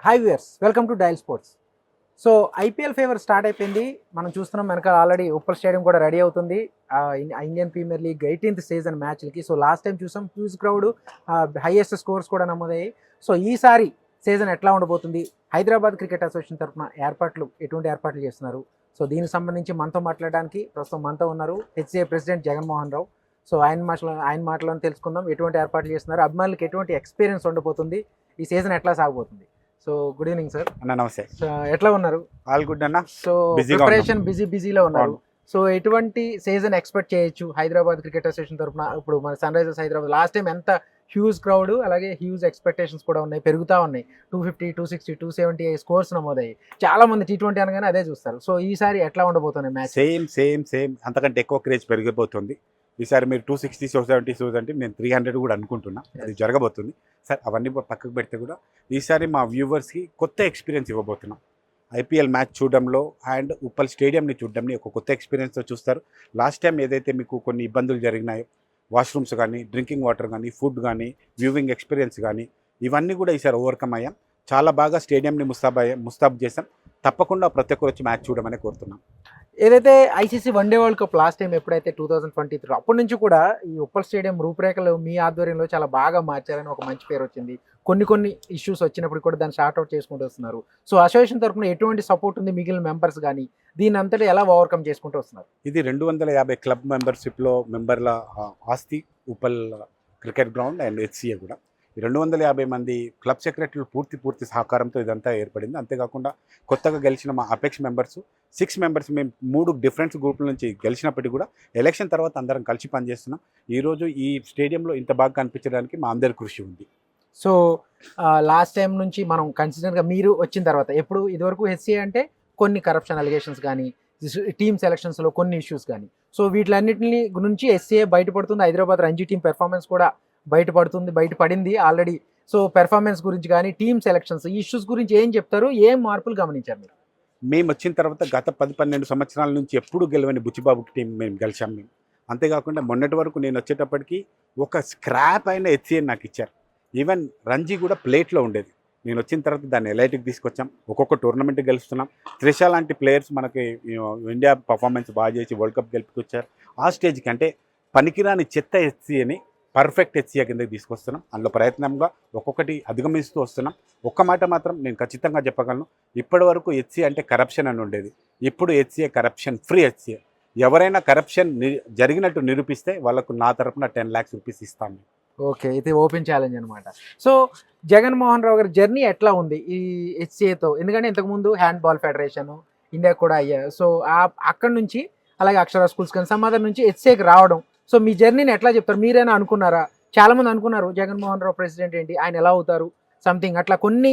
Hi viewers, welcome to Dial sports. So IPL fever start అయిపోయింది. మనం చూస్తున్నాం వెనకాల ఆల్రెడీ ఉప్పల్ స్టేడియం కూడా రెడీ అవుతుంది. Indian Premier League 18th season మ్యాచ్లకి. సో లాస్ట్ టైం చూసాం హ్యూజ్ క్రౌడ్, హైయెస్ట్ స్కోర్స్ కూడా నమోదయ్యాయి. సో ఈసారి సీజన్ ఎట్లా ఉండబోతుంది, హైదరాబాద్ క్రికెట్ అసోసియేషన్ తరఫున ఎటువంటి ఏర్పాట్లు చేస్తున్నారు? సో దీనికి సంబంధించి మనతో మాట్లాడడానికి ప్రస్తుతం మనతో ఉన్నారు HCA president Jaganmohan Rao. So ఆయన మాటలను తెలుసుకుందాం. ఎటువంటి ఏర్పాట్లు చేస్తున్నారు, అభిమానులకు ఎటువంటి ఎక్స్పీరియన్స్ ఉండబోతుంది, ఈ సీజన్ ఎట్లా సాగబోతుంది? So good evening sir. అన్న నమస్తే. సో ఎట్లా ఉన్నారు? ఆల్ గుడ్ అన్న. సో ప్రిపరేషన్ బిజీలో ఉన్నారు. సో ఎటువంటి సీజన్ ఎక్స్పెక్ట్ చేయొచ్చు హైదరాబాద్ క్రికెట్ అసోసియేషన్ తరఫున? ఇప్పుడు మన Sunrisers Hyderabad last time ఎంత హ్యూజ్ క్రౌడ్, అలాగే హ్యూజ్ ఎక్స్పెక్టేషన్స్ కూడా ఉన్నాయి, పెరుగుతూ ఉన్నాయి. 250, 260, 270 స్కోర్స్ నమోదయ్యాయి. చాలా మంది T20 అనగానే అదే చూస్తారు. సో ఈసారి ఎట్లా ఉండబోతున్నాయి మ్యాచ్? సేమ్ అంతకంటే ఎక్కువ క్రేజ్ పెరిగిపోతుంది. ఈసారి మీరు 260, 270 అంటే నేను 300 కూడా అనుకుంటున్నా. అది జరగబోతుంది సార్. అవన్నీ పక్కకు పెడితే కూడా ఈసారి మా వ్యూవర్స్కి కొత్త ఎక్స్పీరియన్స్ ఇవ్వబోతున్నాం. ఐపీఎల్ మ్యాచ్ చూడడంలో అండ్ ఉప్పల్ స్టేడియంని చూడడంని ఒక కొత్త ఎక్స్పీరియన్స్తో చూస్తారు. లాస్ట్ టైం ఏదైతే మీకు కొన్ని ఇబ్బందులు జరిగినాయో, వాష్రూమ్స్ కానీ, డ్రింకింగ్ వాటర్ కానీ, ఫుడ్ కానీ, వ్యూవింగ్ ఎక్స్పీరియన్స్ కానీ, ఇవన్నీ కూడా ఈసారి ఓవర్కమ్ అయ్యాం. చాలా బాగా స్టేడియంని ముస్తాబ్ చేసాం. తప్పకుండా ప్రతి ఒక్కరు వచ్చి మ్యాచ్ చూడమని కోరుతున్నాం. ఏదైతే ICC one day world cup last time ఎప్పుడైతే 2023 అప్పటి నుంచి కూడా ఈ ఉప్పల్ స్టేడియం రూపురేఖలు మీ ఆధ్వర్యంలో చాలా బాగా మార్చారని ఒక మంచి పేరు వచ్చింది. కొన్ని ఇష్యూస్ వచ్చినప్పుడు కూడా దాన్ని షార్ట్అవుట్ చేసుకుంటూ వస్తున్నారు. సో అసోసియేషన్ తరఫున ఎటువంటి సపోర్ట్ ఉంది, మిగిలిన మెంబర్స్ కానీ దీని అంతటా ఎలా ఓవర్కమ్ చేసుకుంటూ వస్తున్నారు? ఇది 250 క్లబ్ మెంబర్షిప్లో మెంబర్ల ఆస్తి Uppal cricket ground and HCA కూడా. ఈ 250 మంది క్లబ్ సెక్రటరీలు పూర్తి సహకారంతో ఇదంతా ఏర్పడింది. అంతేకాకుండా కొత్తగా గెలిచిన మా అపెక్స్ మెంబర్స్ 6 మెంబర్స్, మేము 3 డిఫరెంట్ గ్రూపుల నుంచి గెలిచినప్పటికీ కూడా ఎలక్షన్ తర్వాత అందరం కలిసి పనిచేస్తున్నాం. ఈరోజు ఈ స్టేడియంలో ఇంత బాగా కనిపించడానికి మా అందరి కృషి ఉంది. సో లాస్ట్ టైం నుంచి మనం కన్సిస్టెంట్గా మీరు వచ్చిన తర్వాత ఇదివరకు హెచ్సిఏ అంటే కొన్ని కరప్షన్ అలిగేషన్స్ కానీ, టీమ్ సెలక్షన్స్లో కొన్ని ఇష్యూస్ కానీ, సో వీటిలన్నింటినీ నుంచి హెచ్సిఏ బయటపడుతుంది. హైదరాబాద్ రంజీ టీం పెర్ఫార్మెన్స్ కూడా బయటపడింది ఆల్రెడీ. సో పెర్ఫార్మెన్స్ గురించి కానీ, టీమ్ సెలక్షన్స్, ఈ ఇష్యూస్ గురించి ఏం చెప్తారు? ఏం మార్పులు గమనించారు మీరు? మేము వచ్చిన తర్వాత గత 10-12 సంవత్సరాల నుంచి ఎప్పుడు గెలవని బుచ్చిబాబు టీం మేము గెలిచాం. మేము అంతేకాకుండా మొన్నటి వరకు నేను వచ్చేటప్పటికి ఒక స్క్రాప్ అయిన హెచ్సిఏ నాకు ఇచ్చారు. ఈవెన్ రంజీ కూడా ప్లేట్లో ఉండేది. నేను వచ్చిన తర్వాత దాన్ని ఎలైట్కి తీసుకొచ్చాం. ఒక్కొక్క టోర్నమెంట్ గెలుస్తున్నాం. త్రిషా లాంటి ప్లేయర్స్ మనకి ఇండియా పర్ఫార్మెన్స్ బాగా చేసి వరల్డ్ కప్ గెలుపుకొచ్చారు. ఆ స్టేజ్కి అంటే పనికిరాని చెత్త హెచ్సిఏని పర్ఫెక్ట్ హెచ్సిఏ కిందకి తీసుకొస్తున్నాం. అందులో ప్రయత్నంగా ఒక్కొక్కటి అధిగమిస్తూ వస్తున్నాం. ఒక్క మాట మాత్రం నేను ఖచ్చితంగా చెప్పగలను, ఇప్పటి వరకు హెచ్సిఏ అంటే కరప్షన్ అని ఉండేది. ఇప్పుడు హెచ్సిఏ కరప్షన్ ఫ్రీ హెచ్సిఏ. ఎవరైనా కరప్షన్ జరిగినట్టు నిరూపిస్తే వాళ్ళకు నా తరపున 10 lakhs రూపీస్ ఇస్తాను. ఓకే, ఇది ఓపెన్ ఛాలెంజ్ అనమాట. సో జగన్మోహన్ రావు గారి జర్నీ ఎట్లా ఉంది ఈ హెచ్సిఏతో? ఎందుకంటే ఇంతకుముందు హ్యాండ్ బాల్ ఫెడరేషన్ ఇండియా కూడా అయ్యారు. సో అక్కడ నుంచి, అలాగే అక్షర స్కూల్స్ కానీ సమాధానం నుంచి హెచ్సిఏకి రావడం, సో మీ జర్నీని ఎట్లా చెప్తారు? మీరైనా అనుకున్నారా? చాలా మంది అనుకున్నారు జగన్మోహన్ రావు ప్రెసిడెంట్ ఏంటి, ఆయన ఎలా అవుతారు, సంథింగ్ అట్లా కొన్ని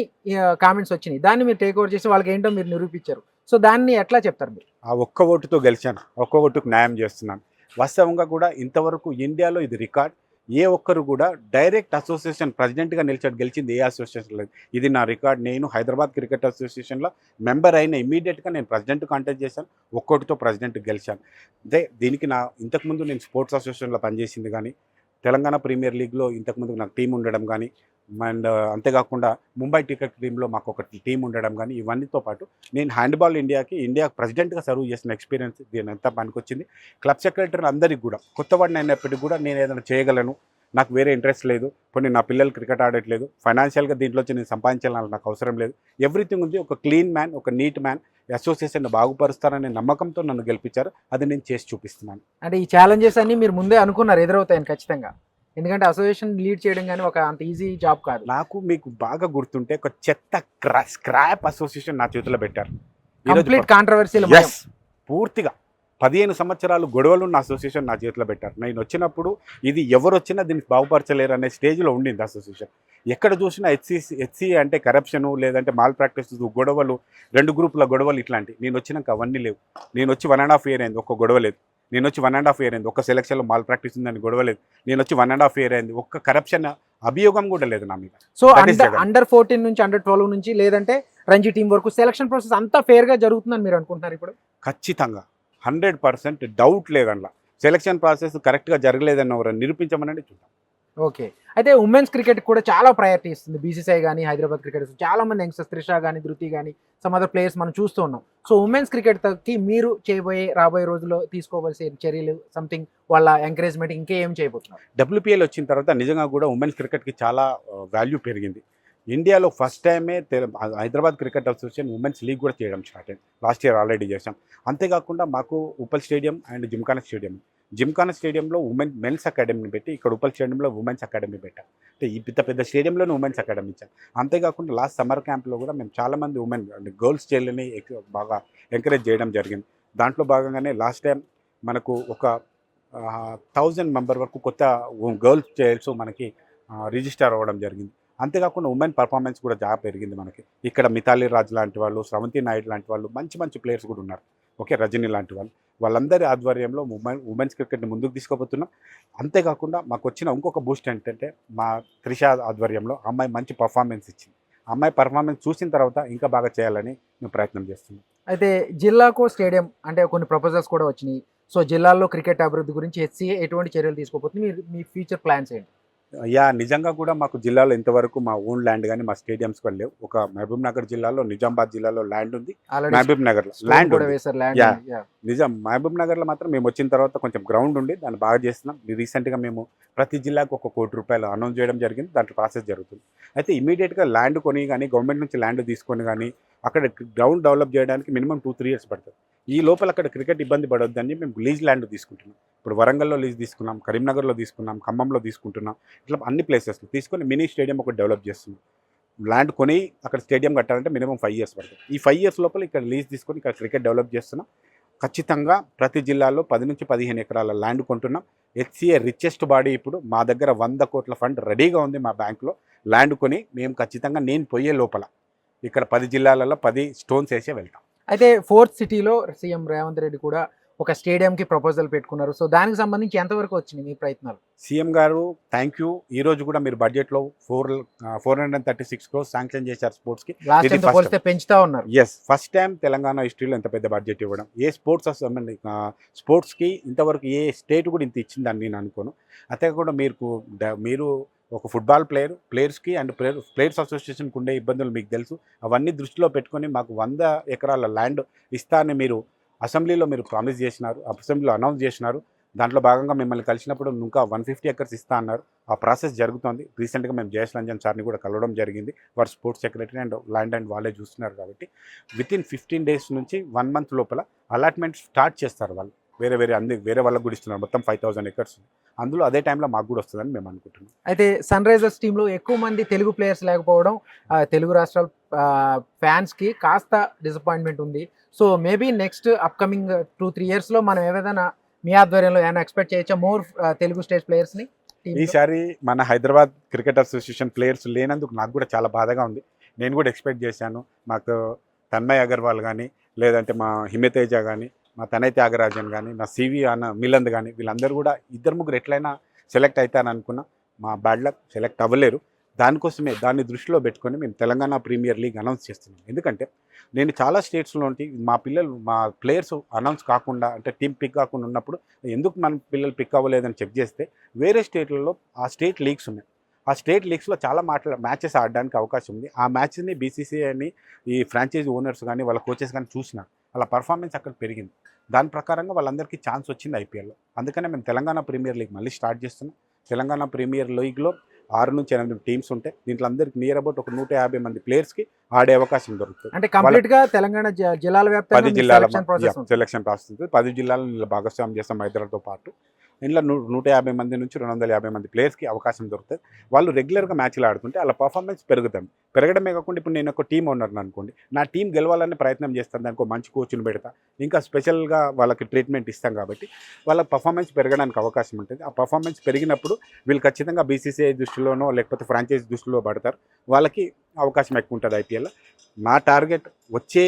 కామెంట్స్ వచ్చినాయి. దాన్ని మీరు టేక్ ఓవర్ చేసి వాళ్ళకి ఏంటో మీరు నిరూపించారు. సో దాన్ని ఎట్లా చెప్తారు మీరు? ఆ ఒక్క ఓటుతో గెలిచాను, ఒక్క ఓటుకు న్యాయం చేస్తున్నాను. వాస్తవంగా కూడా ఇంతవరకు ఇండియాలో ఇది రికార్డ్. ఏ ఒక్కరు కూడా డైరెక్ట్ అసోసియేషన్ ప్రెసిడెంట్గా గెలిచింది ఏ అసోసియేషన్ లేదు. ఇది నా రికార్డ్. నేను హైదరాబాద్ క్రికెట్ అసోసియేషన్లో మెంబర్ అయిన ఇమీడియట్గా నేను ప్రెసిడెంట్ కాంటాక్ట్ చేశాను. ఒక్కోటితో ప్రెసిడెంట్ గెలిచాను. అంటే దీనికి ఇంతకుముందు నేను స్పోర్ట్స్ అసోసియేషన్లో పనిచేసింది కానీ, తెలంగాణ ప్రీమియర్ లీగ్లో ఇంతకుముందు నాకు టీం ఉండడం కానీ, అండ్ అంతేకాకుండా ముంబై క్రికెట్ టీంలో మాకు ఒక టీం ఉండడం కానీ, ఇవన్నీతో పాటు నేను హ్యాండ్బాల్ ఇండియా ప్రెసిడెంట్గా సర్వ్ చేసిన ఎక్స్పీరియన్స్ దీని అంతా పనికొచ్చింది. క్లబ్ సెక్రటరీ అందరికీ కూడా కొత్తవాడిని అయినప్పటికీ కూడా నేను ఏదైనా చేయగలను, నాకు వేరే ఇంట్రెస్ట్ లేదు, కొన్ని నా పిల్లలు క్రికెట్ ఆడట్లేదు, ఫైనాన్షియల్గా దీంట్లోంచి నేను సంపాదించాలని నాకు అవసరం లేదు, ఎవ్రీథింగ్ ఉంది. ఒక క్లీన్ మ్యాన్, ఒక నీట్ మ్యాన్, అసోసియేషన్ బాగుపరుస్తారనే నమ్మకంతో నన్ను గెలిపించారు. అది నేను చేసి చూపిస్తున్నాను. అంటే ఈ ఛాలెంజెస్ అన్ని మీరు ముందే అనుకున్నారు ఎదురవుతాయని ఖచ్చితంగా? ఎందుకంటే అసోసియేషన్ లీడ్ చేయడం కానీ ఒక అంత ఈజీ జాబ్ కాదు. నాకు మీకు బాగా గుర్తుంటే ఒక చెత్త స్క్రాప్ అసోసియేషన్ నా చేతిలో పెట్టారు. కంప్లీట్ కాంట్రవర్సీలు పూర్తిగా 15 సంవత్సరాలు గొడవలున్న అసోసియేషన్ నా చేతిలో పెట్టారు. నేను వచ్చినప్పుడు ఇది ఎవరు వచ్చినా దీనికి బాగుపరచలేరు అనే స్టేజ్లో ఉండింది అసోసియేషన్. ఎక్కడ చూసినా హెచ్సిఏ అంటే కరప్షను, లేదంటే మాల్ ప్రాక్టీస్, గొడవలు, 2 గ్రూపుల గొడవలు, ఇట్లాంటి. నేను వచ్చినాక అవన్నీ లేవు. నేను వచ్చి 1.5 year అయింది, ఒక్క గొడవ లేదు. నేను వచ్చి 1.5 year అయింది, ఒక్క సెలక్షన్లో మాల్ ప్రాక్టీస్ ఉందని గొడవ లేదు. నేను వచ్చి 1.5 year అయింది, ఒక్క కరప్షన్ అభియోగం కూడా లేదు నా మీద. సో అండర్ 14 నుంచి అండర్ 12 నుంచి లేదంటే రంజీ టీం వరకు సెలక్షన్ ప్రాసెస్ అంతా ఫేర్గా జరుగుతుందని మీరు అనుకుంటున్నారు ఇప్పుడు? ఖచ్చితంగా 100% డౌట్ లేదన్నా. సెలక్షన్ ప్రాసెస్ కరెక్ట్గా జరగలేదన్న నిరూపించమనండి చూద్దాం. ఓకే. అయితే ఉమెన్స్ క్రికెట్ కూడా చాలా ప్రయారిటీ ఇస్తుంది. బీసీసీఐ గాని, హైదరాబాద్ క్రికెటర్స్ చాలా మంది యంగ్‌స్టర్స్ త్రిష గాని, ధృతి గాని, సమ్ అదర్ ప్లేయర్స్ మనం చూస్తూ ఉన్నాం. సో, ఉమెన్స్ క్రికెట్‌కి మీరు రాబోయే రోజుల్లో తీసుకోవాల్సిన చర్యలు సంథింగ్ వాళ్ళ ఎంకరేజ్‌మెంట్ ఇంకా ఏం చేయబోతున్నారు? డబ్ల్యూపీఎల్ వచ్చిన తర్వాత నిజంగా కూడా ఉమెన్స్ క్రికెట్‌కి చాలా వాల్యూ పెరిగింది. ఇండియాలో ఫస్ట్ టైమే Hyderabad cricket association women's league కూడా చేయడం స్టార్ట్ అయింది. లాస్ట్ ఇయర్ ఆల్రెడీ చేశాం. అంతేకాకుండా మాకు Uppal stadium and Gymkhana stadium. Gymkhana స్టేడియంలో మెన్స్ అకాడమీని పెట్టి, ఇక్కడ ఉప్పల్ స్టేడియంలో ఉమెన్స్ అకాడమీ పెట్టాం. అంటే ఈ పెద్ద స్టేడియంలోనే ఉమెన్స్ అకాడమీ ఇచ్చాం. అంతేకాకుండా లాస్ట్ సమ్మర్ క్యాంప్లో కూడా మేము చాలామంది ఉమెన్ అంటే గర్ల్స్ చైల్డ్‌ని బాగా ఎంకరేజ్ చేయడం జరిగింది. దాంట్లో భాగంగానే లాస్ట్ టైం మనకు ఒక 1000 మెంబర్ వరకు కొత్త గర్ల్స్ చైల్డ్స్ మనకి రిజిస్టర్ అవ్వడం జరిగింది. అంతేకాకుండా ఉమెన్ పర్ఫార్మెన్స్ కూడా చాలా పెరిగింది మనకి. ఇక్కడ మిథాలీ రాజ్ లాంటి వాళ్ళు, స్రవంతి నాయుడు లాంటి వాళ్ళు మంచి ప్లేయర్స్ కూడా ఉన్నారు. ఓకే, రజనీ లాంటి వాళ్ళు. వాళ్ళందరి ఆధ్వర్యంలో ఉమెన్స్ క్రికెట్‌ని ముందుకు తీసుకుపోతున్నాం. అంతేకాకుండా మాకు వచ్చిన ఇంకొక బూస్ట్ ఏంటంటే మా త్రిష ఆధ్వర్యంలో అమ్మాయి మంచి పర్ఫార్మెన్స్ ఇచ్చింది. అమ్మాయి పర్ఫార్మెన్స్ చూసిన తర్వాత ఇంకా బాగా చేయాలని మేము ప్రయత్నం చేస్తున్నాం. అయితే జిల్లాకో స్టేడియం అంటే కొన్ని ప్రపోజల్స్ కూడా వచ్చినాయి. సో, జిల్లాల్లో క్రికెట్ అభివృద్ధి గురించి హెచ్‌సీఏ ఎటువంటి చర్యలు తీసుకోబోతుంది? మీ ఫ్యూచర్ ప్లాన్స్ ఏంటి? నిజంగా కూడా మాకు జిల్లాలో ఇంతవరకు మా ఓన్ ల్యాండ్ గానీ, మా స్టేడియమ్స్ కూడా లేవు. ఒక మహబూబ్‌నగర్ జిల్లాలో, నిజామాబాద్ జిల్లాలో ల్యాండ్ ఉంది. ఆల్రెడీ మహబూబ్‌నగర్‌లో స్టోన్ ల్యాండ్ కూడా ఉంది. వేశారు ల్యాండ్. యాహ్! యాహ్! మహబూబ్‌నగర్‌లో మాత్రం మేము వచ్చిన తర్వాత కొంచెం గ్రౌండ్ ఉంది. దాన్ని బాగా చేస్తున్నాం. రీసెంట్‌గా మేము ప్రతి జిల్లాకు ఒక ₹1 కోటి అనౌన్స్ చేయడం జరిగింది. దాంట్లో ప్రాసెస్ జరుగుతుంది. అయితే ఇమ్మీడియేట్‌గా ల్యాండ్ కొని గానీ, గవర్నమెంట్ నుంచి ల్యాండ్ తీసుకొని గానీ, అక్కడ గ్రౌండ్ డెవలప్ చేయడానికి మినిమమ్ 2-3 ఇయర్స్ పడుతుంది. ఈ లోపల అక్కడ క్రికెట్ ఇబ్బంది పడొద్దని మేము లీజ్ ల్యాండ్ తీసుకుంటున్నాం. ఇప్పుడు వరంగల్‌లో లీజ్ తీసుకున్నాం, కరీంనగర్‌లో తీసుకున్నాం, ఖమ్మంలో తీసుకుంటున్నాం. ఇట్లా అన్ని ప్లేసెస్‌లో తీసుకొని మినీ స్టేడియం ఒకటి డెవలప్ చేస్తున్నాం. ల్యాండ్ కొని అక్కడ స్టేడియం కట్టాలంటే మినిమమ్ 5 ఇయర్స్ పడుతుంది. ఈ 5 ఇయర్స్ లోపల ఇక్కడ లీజ్ తీసుకొని ఇక్కడ క్రికెట్ డెవలప్ చేస్తున్నాం. ఖచ్చితంగా ప్రతి జిల్లాలో 10-15 ఎకరాల ల్యాండ్ కొంటున్నాం. హెచ్‌సీఏ రిచెస్ట్ బాడీ ఇప్పుడు మా దగ్గర 100 కోట్ల ఫండ్ రెడీగా ఉంది మా బ్యాంక్‌లో. ల్యాండ్ కొని మేము ఖచ్చితంగా నేను పోయే లోపల ఇక్కడ 10 జిల్లాలలో 10 స్టోన్స్ వేసే వెళ్తాం. అయితే ఫోర్త్ సిటీలో సీఎం రేవంత్ రెడ్డి కూడా ఒక స్టేడియంకి ప్రపోజల్ పెట్టుకున్నారు. సో, దానికి సంబంధించి ఎంతవరకు వచ్చినాయి మీ ప్రయత్నాలు? సీఎం గారు థ్యాంక్ యూ. ఈరోజు కూడా మీరు బడ్జెట్లో 436 crores శాంక్షన్ చేశారు స్పోర్ట్స్‌కి. లాస్ట్ ఇది టైంతో first పోలిస్తే పెంచుతా ఉన్నారు. ఫస్ట్ టైం తెలంగాణ హిస్టరీలో ఇంత పెద్ద బడ్జెట్ ఇవ్వడం. ఏ స్పోర్ట్స్‌కి ఇంతవరకు ఏ స్టేట్ కూడా ఇంత ఇచ్చిందని నేను అనుకోను. అంతేకాకుండా మీరు ఒక ఫుట్బాల్ ప్లేయర్స్‌కి అండ్ ప్లేయర్స్ అసోసియేషన్‌కి ఉండే ఇబ్బందులు మీకు తెలుసు. అవన్నీ దృష్టిలో పెట్టుకొని మాకు 100 ఎకరాల ల్యాండ్ ఇస్తా అని మీరు అసెంబ్లీలో ప్రామిస్ చేసినారు. అసెంబ్లీలో అనౌన్స్ చేసినారు. దాంట్లో భాగంగా మిమ్మల్ని కలిసినప్పుడు ఇంకా 150 ఎకర్స్ ఇస్తా అన్నారు. ఆ ప్రాసెస్ జరుగుతోంది. రీసెంట్‌గా మేము జయేష్ రంజన్ సార్‌ని కూడా కలవడం జరిగింది. వారు స్పోర్ట్స్ సెక్రటరీ అండ్ ల్యాండ్ వాళ్ళే చూస్తున్నారు కాబట్టి వితిన్ 15 డేస్ నుంచి 1 మంత్ లోపల అలాట్మెంట్ స్టార్ట్ చేస్తారు వాళ్ళు. వేరే వాళ్ళకు కూడా ఇస్తున్నారు. మొత్తం 5000 ఎకర్స్. అందులో అదే టైంలో మాకు కూడా వస్తుందని మేము అనుకుంటున్నాం. అయితే సన్ రైజర్స్ టీంలో ఎక్కువ మంది తెలుగు ప్లేయర్స్ లేకపోవడం తెలుగు రాష్ట్రాల ఫ్యాన్స్‌కి కాస్త డిసప్పాయింట్‌మెంట్ ఉంది. సో, మేబీ నెక్స్ట్ అప్‌కమింగ్ 2-3 ఇయర్స్‌లో మనం ఏదైనా మీ ఆధ్వర్యంలో ఏమైనా ఎక్స్‌పెక్ట్ చేయొచ్చా మోర్ తెలుగు స్టేట్ ప్లేయర్స్‌ని టీమ్‌లో? ఈసారి మన హైదరాబాద్ క్రికెట్ అసోసియేషన్ ప్లేయర్స్ లేనందుకు నాకు కూడా చాలా బాధగా ఉంది. నేను కూడా ఎక్స్పెక్ట్ చేశాను. మాకు తన్మయ్ అగర్వాల్ కానీ, లేదంటే మా హిమతేజ కానీ, మా తనయ్ త్యాగరాజన్ కానీ, మా సివి మిలంద్ కానీ, వీళ్ళందరూ కూడా 2-3 ఎట్లయినా సెలెక్ట్ అవుతారని అనుకున్నా. మా బ్యాడ్ లక్ సెలెక్ట్ అవ్వలేరు. దాన్ని దృష్టిలో పెట్టుకొని మేము తెలంగాణ ప్రీమియర్ లీగ్ అనౌన్స్ చేస్తున్నాం. ఎందుకంటే నేను చాలా స్టేట్స్లో ఉంటే మా ప్లేయర్స్ అనౌన్స్ కాకుండా అంటే టీం పిక్ కాకుండా ఉన్నప్పుడు ఎందుకు మన పిల్లలు పిక్ అవ్వలేదని చెక్ చేస్తే వేరే స్టేట్లలో ఆ స్టేట్ లీగ్స్ ఉన్నాయి. ఆ స్టేట్ లీగ్స్లో చాలా మ్యాచెస్ ఆడడానికి అవకాశం ఉంది. ఆ మ్యాచ్ని బీసీసీఐని ఈ ఫ్రాంచైజీ ఓనర్స్ కానీ వాళ్ళ కోచెస్ కానీ చూసినారు. వాళ్ళ పర్ఫార్మెన్స్ అక్కడ పెరిగింది. దాని ప్రకారంగా వాళ్ళందరికీ ఛాన్స్ వచ్చింది ఐపీఎల్లో. అందుకనే మేము తెలంగాణ ప్రీమియర్ లీగ్ మళ్ళీ స్టార్ట్ చేస్తున్నాం. తెలంగాణ ప్రీమియర్ లీగ్లో 6-8 టీమ్స్ ఉంటాయి. దీంట్లో అందరికి నియర్ అబౌట్ ఒక 150 మంది ప్లేయర్స్కి ఆడే అవకాశం దొరుకుతుంది. అంటే కంప్లీట్గా తెలంగాణ జిల్లాల 10 వ్యాప్తంగా జిల్లాల సెలక్షన్ ప్రాసెస్ ఉంటుంది. 10 జిల్లాలను భాగస్వామ్యం చేస్తాం హైదరాబాద్తో పాటు. ఇందులో 150 మంది నుంచి 250 మంది ప్లేయర్స్కి అవకాశం దొరుకుతుంది. వాళ్ళు రెగ్యులర్గా మ్యాచ్లు ఆడుతుంటే వాళ్ళ పర్ఫార్మెన్స్ పెరగడమే కాకుండా ఇప్పుడు నేను ఒక టీం ఉన్నాను అనుకోండి, నా టీం గెలవాలనే ప్రయత్నం చేస్తాను. దానికి మంచి కోచ్ని పెడతా, ఇంకా స్పెషల్గా వాళ్ళకి ట్రీట్మెంట్ ఇస్తాం కాబట్టి వాళ్ళ పర్ఫార్మెన్స్ పెరగడానికి అవకాశం ఉంటుంది. ఆ పర్ఫార్మెన్స్ పెరిగినప్పుడు వీళ్ళు ఖచ్చితంగా బీసీసీఐ దృష్టిలోనో లేకపోతే ఫ్రాంచైజీ దృష్టిలో పడతారు. వాళ్ళకి అవకాశం ఎక్కువ ఉంటుంది ఐపీఎల్లో. నా టార్గెట్ వచ్చే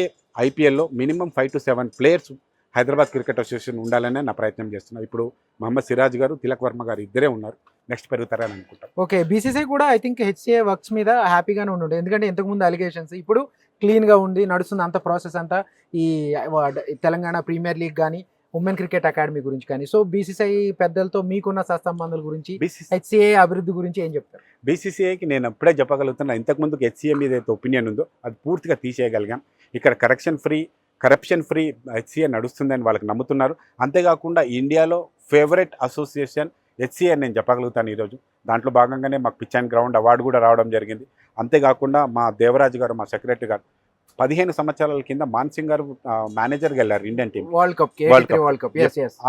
ఐపీఎల్లో minimum 5-7 players Hyderabad cricket association ఉండాలనే నా ప్రయత్నం చేస్తున్నాను. ఇప్పుడు మహమ్మద్ సిరాజ్ గారు, తిలక్ వర్మ గారు ఇద్దరే ఉన్నారు. నెక్స్ట్ పెరుగుతారని అనుకుంటాను. ఓకే, బీసీసీఐ కూడా ఐ థింక్ హెచ్‌సీఏ వర్క్స్ మీద హ్యాపీగానే ఉండే, ఎందుకంటే ఇంతకుముందు అలిగేషన్స్ ఇప్పుడు క్లీన్గా ఉంది, నడుస్తుంది అంత ప్రాసెస్ అంతా. ఈ తెలంగాణ ప్రీమియర్ లీగ్ కానీ ఉమెన్ క్రికెట్ అకాడమీ గురించి కానీ, సో బీసీసీఐ పెద్దలతో మీకున్న సత్సంబంధాల గురించి, బీసీసీ హెచ్సిఏ అభివృద్ధి గురించి ఏం చెప్తారు? బీసీసీఐకి నేను అప్పుడే చెప్పగలుగుతున్నా, ఇంతకుముందుకు హెచ్సిఏ మీద అయితే ఒపీనియన్ ఉందో అది పూర్తిగా తీసేయగలిగాం. ఇక్కడ కరప్షన్ ఫ్రీ హెచ్సిఏ నడుస్తుందని వాళ్ళకి నమ్ముతున్నారు. అంతేకాకుండా ఇండియాలో ఫేవరెట్ అసోసియేషన్ హెచ్సిఏ అని నేను చెప్పగలుగుతాను ఈరోజు. దాంట్లో భాగంగానే మాకు పిచ్ అండ్ గ్రౌండ్ అవార్డు కూడా రావడం జరిగింది. అంతేకాకుండా మా దేవరాజు గారు, మా సెక్రటరీ గారు 15 సంవత్సరాల కింద మాన్ సింగ్ గారు మేనేజర్గా వెళ్ళారు ఇండియన్ టీం వరల్డ్ కప్.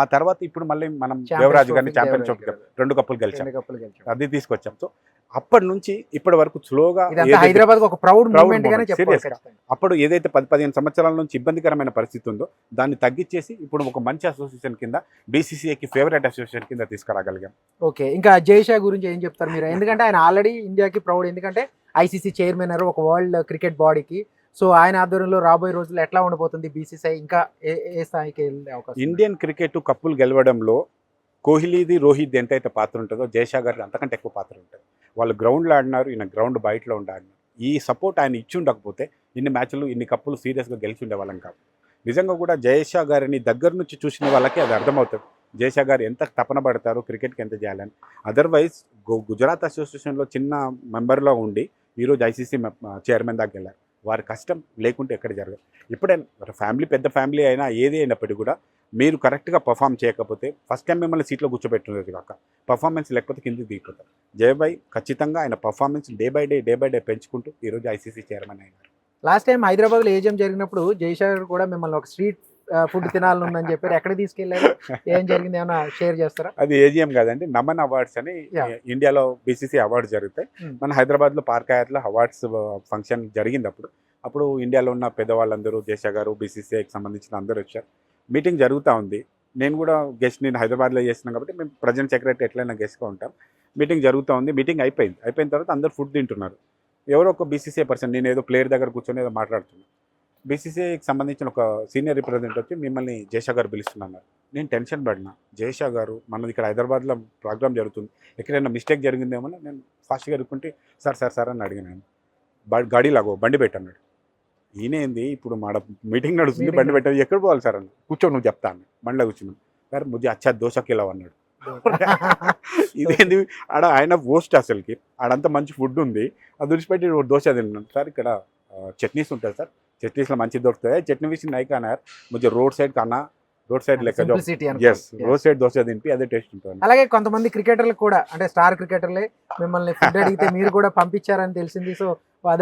ఆ తర్వాత ఇప్పుడు మళ్ళీ మనం దేవరాజు గారిని ఛాంపియన్షిప్ 2 కప్పులు గెలిచాం, అది తీసుకొచ్చాం. సో అప్పటి నుంచి ఇప్పటి వరకు స్లోగా హైదరాబాద్ ఒక ప్రౌడ్ మూమెంట్ గానే చెప్పాలి. అప్పుడు ఏదైతే 10-15 సంవత్సరాల నుంచి ఇబ్బందికరమైన పరిస్థితి ఉందో దాన్ని తగ్గించేసి ఇప్పుడు ఒక మంచి అసోసియేషన్ కింద బీసీసీఐకి ఫేవరెట్ అసోసియేషన్ కింద తీసుకురాగలిగాం. ఓకే, ఇంకా జైషా గురించి ఏం చెప్తారు మీరు? ఎందుకంటే ఆయన ఆల్రెడీ ఇండియాకి ప్రౌడ్, ఎందుకంటే ఐసీసీ చైర్మన్ ఒక వరల్డ్ క్రికెట్ బాడీకి. సో ఆయన ఆధ్వర్యంలో రాబోయే రోజుల్లో ఎట్లా ఉండబోతుంది బీసీసీఐ, ఇంకా ఏ స్థాయికి వెళ్ళే అవకాశం? ఇండియన్ క్రికెట్ కప్పులు గెలవడంలో కోహ్లీది, రోహిత్ ఎంతైతే పాత్ర ఉంటుందో జైషా గారికి అంతకంటే ఎక్కువ పాత్ర ఉంటుంది. వాళ్ళు గ్రౌండ్లో ఆడినారు, ఈయన గ్రౌండ్ బయటలో ఆడినారు. ఈ సపోర్ట్ ఆయన ఇచ్చి ఉండకపోతే ఇన్ని మ్యాచ్లు, ఇన్ని కప్పులు సీరియస్గా గెలిచి ఉండేవాళ్ళం కాదు. నిజంగా కూడా జైషా గారిని దగ్గర నుంచి చూసిన వాళ్ళకి అది అర్థమవుతుంది, జైషా గారు ఎంత తపన పడతారు క్రికెట్కి ఎంత చేయాలని. అదర్వైజ్ గుజరాత్ అసోసియేషన్లో చిన్న మెంబర్లో ఉండి ఈరోజు ఐసీసీ చైర్మన్ దాకా వెళ్ళారు. వారి కష్టం లేకుంటే ఎక్కడ జరగదు. ఇప్పుడైనా ఫ్యామిలీ, పెద్ద ఫ్యామిలీ అయినా ఏది అయినప్పటికీ కూడా మీరు కరెక్ట్గా పర్ఫామ్ చేయకపోతే ఫస్ట్ టైం మిమ్మల్ని సీట్లో కూర్చోబెట్టున్నది కాక పర్ఫార్మెన్స్ లేకపోతే కిందకి దిగిపోతారు. జయభాయ్ ఖచ్చితంగా ఆయన పర్ఫార్మెన్స్ డే బై డే పెంచుకుంటూ ఈరోజు ఐసీసీ చైర్మన్ అయినారు. లాస్ట్ టైం హైదరాబాద్లో ఏజీఎం జరిగినప్పుడు జైషా గారు కూడా మిమ్మల్ని ఒక స్ట్రీట్ ఫుడ్ తినాలని ఉందని చెప్పారు. ఎక్కడ తీసుకెళ్లారు, ఏం జరిగింది, ఏమైనా షేర్ చేస్తారా? అది ఏజిఎం కాదండి, నమన్ అవార్డ్స్ అని ఇండియాలో బీసీసీ అవార్డ్స్ జరుగుతాయి. మన హైదరాబాద్లో పార్క్ హయాత్లో అవార్డ్స్ ఫంక్షన్ జరిగింది. అప్పుడు ఇండియాలో ఉన్న పెద్దవాళ్ళందరూ, జైషా గారు, బీసీసీఐకి సంబంధించిన అందరూ వచ్చారు. మీటింగ్ జరుగుతూ ఉంది. నేను కూడా గెస్ట్, నేను హైదరాబాద్లో చేస్తున్నాను కాబట్టి మేము ప్రెసిడెంట్ సెక్రటరీ ఎట్లయినా గెస్ట్గా ఉంటాం. మీటింగ్ జరుగుతూ ఉంది. మీటింగ్ అయిపోయిన తర్వాత అందరూ ఫుడ్ తింటున్నారు. ఎవరో ఒక బీసీసీఐ పర్సన్, నేను ఏదో ప్లేయర్ దగ్గర కూర్చొని ఏదో మాట్లాడుతున్నాను. బీసీసీఐకి సంబంధించిన ఒక సీనియర్ రిప్రజెంటేటివ్ వచ్చి మిమ్మల్ని జైషా గారు పిలుస్తున్నారు. నేను టెన్షన్ పడినా, జైషా గారు మనది ఇక్కడ హైదరాబాద్లో ప్రోగ్రామ్ జరుగుతుంది, ఎక్కడైనా మిస్టేక్ జరిగిందేమో నేను ఫాస్ట్గా ఎదుర్కొంటే సార్ అని అడిగినాను. గాడిలాగో బండి పెట్టన్నాడు. ఈయనేంది ఇప్పుడు మాడ మీటింగ్ నడుస్తుంది, బండి పెట్టాలి, ఎక్కడ పోవాలి సార్ అని. కూర్చో, నువ్వు చెప్తాను. బండిలో కూర్చున్నాను. సార్ ముజ్జే అచ్చా దోశకి ఇలా అన్నాడు. ఇదేంది ఆయన పోస్ట్, అసలుకి ఆడంతా మంచి ఫుడ్ ఉంది, అది విడిచిపెట్టి దోశ తిన్నాను. సార్ ఇక్కడ చట్నీస్ ఉంటుంది సార్, చట్నీస్లో మంచి దొరుకుతాయి, చట్నీ విషయం నై కానారు ముझे రోడ్ సైడ్ లెక్క రోడ్ సైడ్ దోశ తింపి అదే టేస్ట్ ఉంటుంది. అలాగే కొంతమంది క్రికెటర్లు కూడా, అంటే స్టార్ క్రికెటర్లే మిమ్మల్ని ఫుడ్ అడిగితే మీరు కూడా పంపించారని తెలిసింది. సో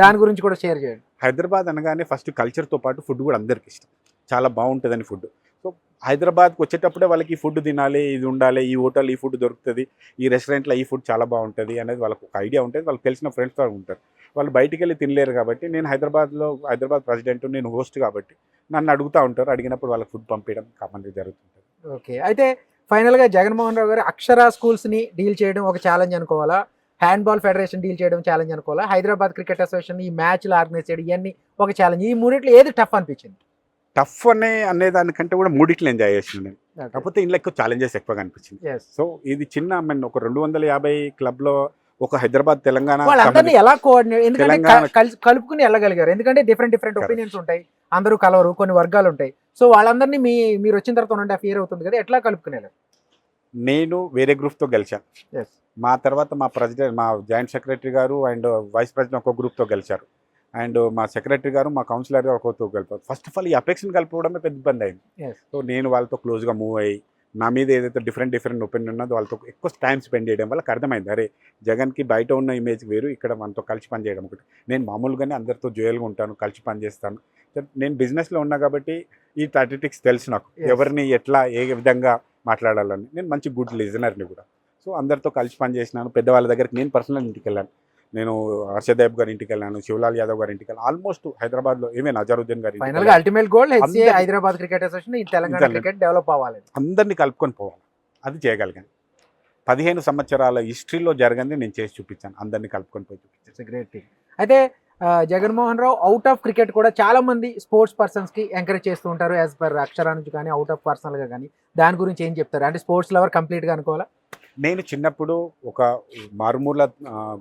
దాని గురించి కూడా షేర్ చేయండి. హైదరాబాద్ అనగానే ఫస్ట్ కల్చర్తో పాటు ఫుడ్ కూడా అందరికి ఇష్టం, చాలా బాగుంటుందని ఫుడ్. సో హైదరాబాద్కి వచ్చేటప్పుడే వాళ్ళకి ఈ ఫుడ్ తినాలి, ఇది ఉండాలి, ఈ హోటల్ ఈ ఫుడ్ దొరుకుతుంది, ఈ రెస్టారెంట్లో ఈ ఫుడ్ చాలా బాగుంటుంది అనేది వాళ్ళకు ఒక ఐడియా ఉంటుంది. వాళ్ళకి తెలిసిన ఫ్రెండ్స్ కూడా ఉంటారు. వాళ్ళు బయటికి వెళ్ళి తినలేరు కాబట్టి నేను హైదరాబాద్ ప్రెసిడెంట్, నేను హోస్ట్ కాబట్టి నన్ను అడుగుతూ ఉంటారు. అడిగినప్పుడు వాళ్ళకి ఫుడ్ పంపించడం కామన్గా జరుగుతుంటుంది. ఓకే, అయితే ఫైనల్గా జగన్మోహన్ రావు గారు అక్షర స్కూల్స్ని డీల్ చేయడం ఒక ఛాలెంజ్ అనుకోవాలా, హ్యాండ్బాల్ ఫెడరేషన్ డీల్ చేయడం ఛాలెంజ్ అనుకోవాలా, హైదరాబాద్ క్రికెట్ అసోసియేషన్ ఈ మ్యాచ్లు ఆర్గనైజ్ చేయడం, ఇవన్నీ ఒక ఛాలెంజ్, ఈ మూడిట్లో ఏది టఫ్ అనిపించింది? టఫ్ అనేదానికంటే కూడా మూడిట్లు ఎంజాయ్ చేసింది నేను. కాకపోతే ఇంట్లో ఎక్కువ ఛాలెంజెస్ ఎక్కువగా అనిపించింది. సో ఇది చిన్న ఒక 250 క్లబ్లో ఒక హైదరాబాద్ తెలంగాణ ఎలా కోఆర్డినేట్, ఎందుకంటే కలుపుకుని వెళ్ళగలిగారు, ఎందుకంటే డిఫరెంట్ ఒపీనియన్స్ ఉంటాయి, అందరూ కలవరు, కొన్ని వర్గాలు ఉంటాయి. సో వాళ్ళందరినీ మీరు వచ్చిన తర్వాత 1.5 year అవుతుంది కదా, ఎట్లా కలుపుకునేది? నేను వేరే గ్రూప్తో గెలిచాను. మా తర్వాత మా జాయింట్ సెక్రటరీ గారు అండ్ వైస్ ప్రెసిడెంట్ ఒక గ్రూప్తో గెలిచారు, అండ్ మా సెక్రటరీ గారు, మా కౌన్సిలర్ గారు ఒకరితో కలిపారు. ఫస్ట్ ఆఫ్ ఆల్ ఈ అపెక్స్ని కలుపుకోవడమే పెద్ద ఇబ్బంది అయింది. సో నేను వాళ్ళతో క్లోజ్గా మూవ్ అయ్యి నా మీద ఏదైతే డిఫరెంట్ ఒపీనియన్ ఉన్నదో వాళ్ళతో ఎక్కువ టైం స్పెండ్ చేయడం వల్ల అర్థమైంది, అరే జగన్కి బయట ఉన్న ఇమేజ్ వేరు, ఇక్కడ మనతో కలిసి పని చేయడం ఒకటి. నేను మామూలుగానే అందరితో జోయల్గా ఉంటాను, కలిసి పని చేస్తాను. నేను బిజినెస్లో ఉన్నా కాబట్టి ఈ టాటిక్స్ తెలుసు నాకు, ఎవరిని ఎట్లా ఏ విధంగా మాట్లాడాలని. నేను మంచి గుడ్ లిజనర్ని కూడా. సో అందరితో కలిసి పని చేసినాను. పెద్దవాళ్ళ దగ్గరికి నేను పర్సనల్ ఇంటికి వెళ్ళాను. నేను హర్షదేవ్ గారి ఇంటికి వెళ్ళాను, శివలాల్ యాదవ్ గారి ఇంటికి వెళ్ళాను, ఆల్మోస్ట్ హైదరాబాద్లో ఏమైనా అజరుద్దీన్ గారి ultimate goal Hyderabad cricket association Telangana cricket develop అవ్వాలి, అందరినీ కలుపుకొని పోవాలి. అది చేయగలిగాను. 15 సంవత్సరాల హిస్టరీలో జరగంది నేను చేసి చూపించాను, అందరినీ కలుపుకొని పోయి చూపించాను. Great thing. అయితే Jaganmohan Rao out of cricket కూడా చాలా మంది స్పోర్ట్స్ పర్సన్స్కి ఎంకరేజ్ చేస్తూ ఉంటారు, యాజ్ పర్ అక్షరా నుంచి కానీ అవుట్ ఆఫ్ పర్సనల్గా కానీ. దాని గురించి ఏం చెప్తారు? అంటే స్పోర్ట్స్ లవర్ కంప్లీట్గా అనుకోవాలా? నేను చిన్నప్పుడు ఒక మారుమూల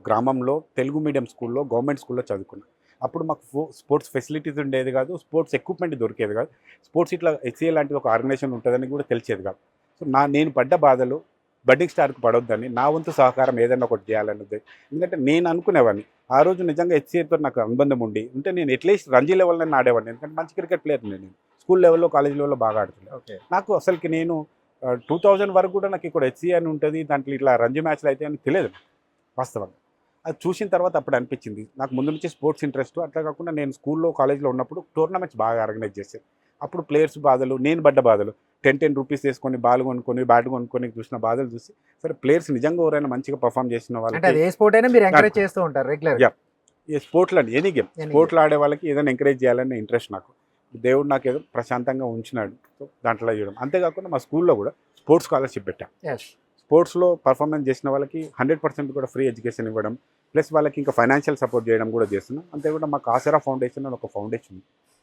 గ్రామంలో తెలుగు మీడియం స్కూల్లో, గవర్నమెంట్ స్కూల్లో చదువుకున్నాను. అప్పుడు మాకు స్పోర్ట్స్ ఫెసిలిటీస్ ఉండేది కాదు, స్పోర్ట్స్ ఎక్విప్మెంట్ దొరికేది కాదు, స్పోర్ట్స్ ఇట్లా హెచ్సిఏ లాంటిది ఒక ఆర్గనైజేషన్ ఉంటుందని కూడా తెలిసేది కాదు. సో నేను పడ్డ బాధలు బడ్డింగ్ స్టార్కి పడొద్దని నా వంతు సహకారం ఏదైనా ఒకటి చేయాలన్నది. ఎందుకంటే నేను అనుకునేవాడిని ఆ రోజు నిజంగా హెచ్సిఏతో నాకు అనుబంధం ఉంటే నేను అట్లీస్ట్ రంజీ లెవెల్లో ఆడేవాడిని. ఎందుకంటే మంచి క్రికెట్ ప్లేయర్ నేను స్కూల్ లెవెల్లో కాలేజ్ లెవెల్లో బాగా ఆడుతున్నాను. ఓకే. నాకు అసలుకి నేను 2000 వరకు కూడా నాకు ఇక్కడ హెచ్సిఏ అని ఉంటుంది, దాంట్లో ఇట్లా రంజీ మ్యాచ్లు అయితే అని తెలియదు వాస్తవంగా. అది చూసిన తర్వాత అప్పుడు అనిపించింది నాకు ముందు నుంచి స్పోర్ట్స్ ఇంట్రెస్ట్. అట్లా కాకుండా నేను స్కూల్లో కాలేజ్లో ఉన్నప్పుడు టోర్నమెంట్స్ బాగా ఆర్గనైజ్ చేశాను. అప్పుడు ప్లేయర్స్ బాధలు, నేను పడ్డ బాధలు, 10 రూపీస్ వేసుకొని బాల్ కొనుక్కొని బ్యాట్ కొనుక్కొని చూసిన బాధలు చూసి సరే ప్లేయర్స్ నిజంగా ఎవరైనా మంచిగా పర్ఫామ్ చేసిన అంటే అది ఏ స్పోర్ట్ అయినా మీరు ఎంకరేజ్ చేస్తూ ఉంటారు రెగ్యులర్. ఈ స్పోర్ట్లో ఎనీ గేమ్ స్పోర్ట్లో ఆడే వాళ్ళకి ఏదైనా ఎంకరేజ్ చేయాలనే ఇంట్రెస్ట్ నాకు. దేవుడు నాకు ఏదో ప్రశాంతంగా ఉంచినాడు, సో దాంట్లో చేయడం. అంతేకాకుండా మా స్కూల్లో కూడా స్పోర్ట్స్ స్కాలర్షిప్ పెట్టాం. స్పోర్ట్స్లో పర్ఫార్మెన్స్ చేసిన వాళ్ళకి 100% కూడా ఫ్రీ ఎడ్యుకేషన్ ఇవ్వడం, ప్లస్ వాళ్ళకి ఇంకా ఫైనాన్షియల్ సపోర్ట్ చేయడం కూడా చేస్తున్నాం. అంతేకాకుండా మాకు ఆసరా ఫౌండేషన్ అని ఒక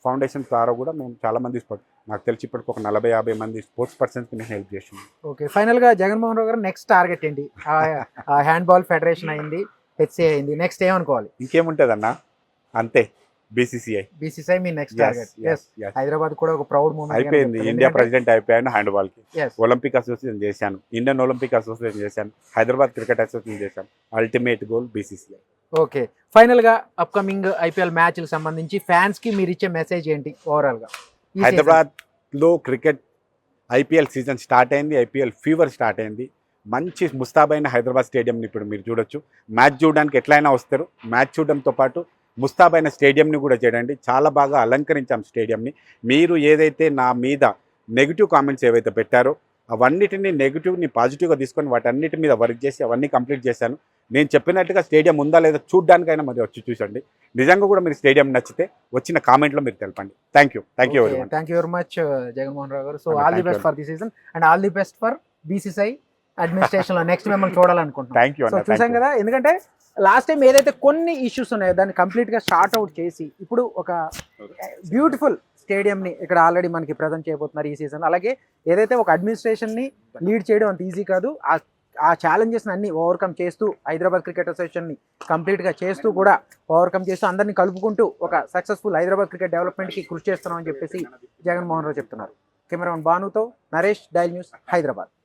ఫౌండేషన్ ద్వారా కూడా మేము చాలామంది నాకు తెలిసి ఇప్పటికి ఒక 40-50 మంది స్పోర్ట్స్ పర్సన్స్కి నేను హెల్ప్ చేస్తున్నాం. ఓకే, ఫైనల్గా జగన్మోహన్ రావు గారు నెక్స్ట్ టార్గెట్ ఏంటి? హ్యాండ్బాల్ ఫెడరేషన్ అయింది, హెచ్సిఏ అయింది, నెక్స్ట్ ఏమనుకోవాలి? ఇంకేముంటుంది అన్న, అంతే. బీసీసీఐ మీ నెక్స్ట్ టార్గెట్. హైదరాబాద్ కూడా ఒక ప్రౌడ్ మూమెంట్ అయిపోయింది. ఇండియా ప్రెసిడెంట్ అయిపోయాను హ్యాండ్బాల్ కి. ఒలింపిక్ అసోసియేషన్ చేశాను, ఇండియన్ ఒలింపిక్ అసోసియేషన్ చేశాను, హైదరాబాద్ క్రికెట్ అసోసియేషన్ చేశాను. Ultimate goal BCCI. Okay, final గా అప్కమింగ్ ఐపీఎల్ మ్యాచ్లకు సంబంధించి ఫ్యాన్స్ కి మీరు ఇచ్చే మెసేజ్ ఏంటి ఓవరాల్ గా? హైదరాబాద్ లో క్రికెట్ ఐపీఎల్ సీజన్ స్టార్ట్ అయింది, ఐపీఎల్ ఫీవర్ స్టార్ట్ అయింది. మంచి ముస్తాబైన హైదరాబాద్ స్టేడియంని ఇప్పుడు మీరు చూడొచ్చు. మ్యాచ్ చూడడానికి ఎట్లయినా వస్తారు. మ్యాచ్ చూడడంతో పాటు ముస్తాబైన స్టేడియంని కూడా చేయండి. చాలా బాగా అలంకరించాం స్టేడియంని. మీరు ఏదైతే నా మీద నెగిటివ్ కామెంట్స్ ఏవైతే పెట్టారో అవన్నిటిని నెగిటివ్ని పాజిటివ్గా తీసుకొని వాటన్నిటి మీద వర్క్ చేసి అవన్నీ కంప్లీట్ చేశాను. నేను చెప్పినట్టుగా స్టేడియం ఉందా లేదా చూడడానికైనా మరి వచ్చి చూసండి. నిజంగా కూడా మీరు స్టేడియం నచ్చితే వచ్చిన కామెంట్లో మీరు తెలపండి. Thank you very much Jaganmohan Rao garu. So all the best for the season and all the best for BCCI administration లో నెక్స్ట్ మిమ్మల్ని చూడాలనుకుంటున్నాం. Thank you. చూసాం కదా, ఎందుకంటే లాస్ట్ టైం ఏదైతే కొన్ని ఇష్యూస్ ఉన్నాయో దాన్ని కంప్లీట్ గా షార్ట్ అవుట్ చేసి ఇప్పుడు ఒక బ్యూటిఫుల్ స్టేడియం ని ఇక్కడ ఆల్రెడీ మనకి ప్రజెంట్ చేయబోతున్నారు ఈ సీజన్. అలాగే ఏదైతే ఒక అడ్మినిస్ట్రేషన్ ని లీడ్ చేయడం అంత ఈజీ కాదు. ఆ ఛాలెంజెస్ అన్ని ఓవర్కమ్ చేస్తూ హైదరాబాద్ క్రికెట్ అసోసియేషన్ ని కంప్లీట్ గా చేస్తూ కూడా ఓవర్కమ్ చేస్తూ అందరినీ కలుపుకుంటూ ఒక సక్సెస్ఫుల్ హైదరాబాద్ క్రికెట్ డెవలప్మెంట్ కి కృషి చేస్తున్నామని చెప్పేసి జగన్మోహన్ రావు చెప్తున్నారు. కెమెరామన్ భానుతో నరేష్, డైల్ న్యూస్, హైదరాబాద్.